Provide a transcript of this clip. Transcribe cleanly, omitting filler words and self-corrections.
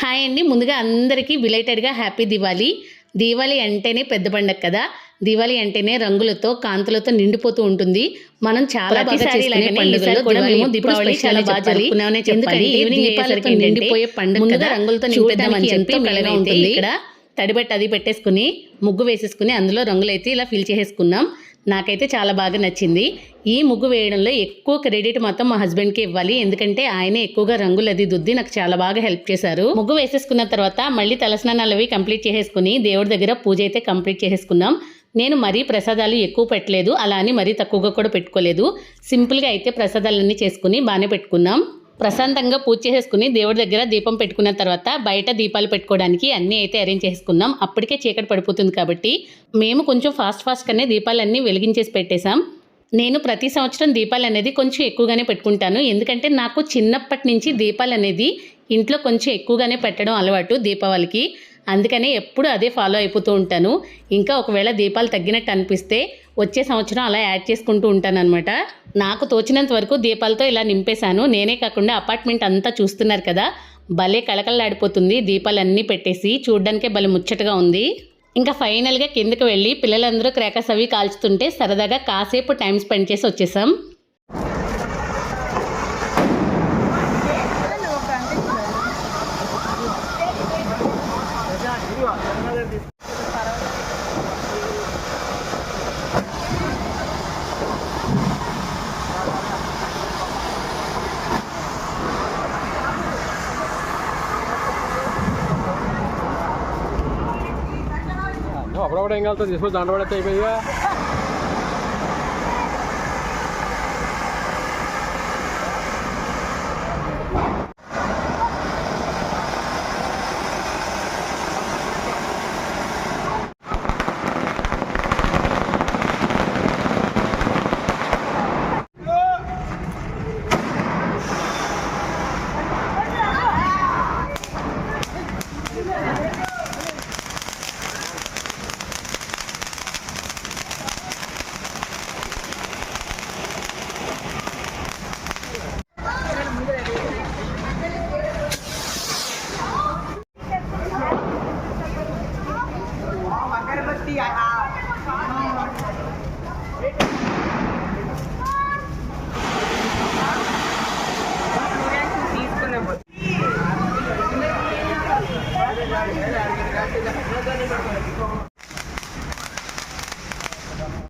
Hi అండి. ముందుగా అందరికీ బిలేటెడ్గా హ్యాపీ దివాళీ. దీవాళి అంటేనే పెద్ద పండగ కదా. దీవాళి అంటేనే రంగులతో కాంతులతో నిండిపోతూ ఉంటుంది. మనం చాలా బాగా చేసుకునే పండుగల్లో కూడా మేము దీపావళి చాలా బాగా జరుపుకున్నామనే చెప్పాలి. ఈవినింగ్ దీపాలతో నిండిపోయే పండుగ ముందుగా రంగులతో నింపేద్దామని చెప్పి మెల్లగా ఉంటుంది. ఇక్కడ తడిబెట్టి అది పెట్టేసుకుని ముగ్గు వేసేసుకుని అందులో రంగులైతే ఇలా ఫిల్ చేసేసుకున్నాం. నాకైతే చాలా బాగా నచ్చింది. ఈ ముగ్గు వేయడంలో ఎక్కువ క్రెడిట్ మాత్రం మా హస్బెండ్కి ఇవ్వాలి. ఎందుకంటే ఆయనే ఎక్కువగా రంగులు అది దుద్ది నాకు చాలా బాగా హెల్ప్ చేశారు. ముగ్గు వేసేసుకున్న తర్వాత మళ్ళీ తలస్నానాలు అవి కంప్లీట్ చేసేసుకుని దేవుడి దగ్గర పూజ అయితే కంప్లీట్ చేసేసుకున్నాం. నేను మరీ ప్రసాదాలు ఎక్కువ పెట్టలేదు, అలా అని మరీ తక్కువగా కూడా పెట్టుకోలేదు. సింపుల్గా అయితే ప్రసాదాలన్నీ చేసుకుని బాగానే పెట్టుకున్నాం. ప్రశాంతంగా పూజ చేసేసుకుని దేవుడి దగ్గర దీపం పెట్టుకున్న తర్వాత బయట దీపాలు పెట్టుకోవడానికి అన్నీ అయితే అరేంజ్ చేసుకున్నాం. అప్పటికే చీకటి పడిపోతుంది కాబట్టి మేము కొంచెం ఫాస్ట్గానే దీపాలన్నీ వెలిగించేసి పెట్టేశాం. నేను ప్రతి సంవత్సరం దీపాలు అనేది కొంచెం ఎక్కువగానే పెట్టుకుంటాను. ఎందుకంటే నాకు చిన్నప్పటి నుంచి దీపాలు అనేది ఇంట్లో కొంచెం ఎక్కువగానే పెట్టడం అలవాటు దీపావళికి. అందుకనే ఎప్పుడు అదే ఫాలో అయిపోతూ ఉంటాను. ఇంకా ఒకవేళ దీపాలు తగ్గినట్టు అనిపిస్తే వచ్చే సంవత్సరం అలా యాడ్ చేసుకుంటూ ఉంటాను అనమాట. నాకు తోచినంత వరకు దీపాలతో ఇలా నింపేశాను. నేనే కాకుండా అపార్ట్మెంట్ అంతా చూస్తున్నారు కదా, భలే కళకళలాడిపోతుంది. దీపాలన్నీ పెట్టేసి చూడ్డానికే భలే ముచ్చటగా ఉంది. ఇంకా ఫైనల్గా కిందకి వెళ్ళి పిల్లలందరూ క్రాకర్స్ అవి కాల్చుతుంటే సరదాగా కాసేపు టైం స్పెండ్ చేసి వచ్చేసాం. అప్పుడప్పుడు ఏం కలుగుతుంది తీసుకొని దాంట్లో పడితే అయిపోయిందిగా.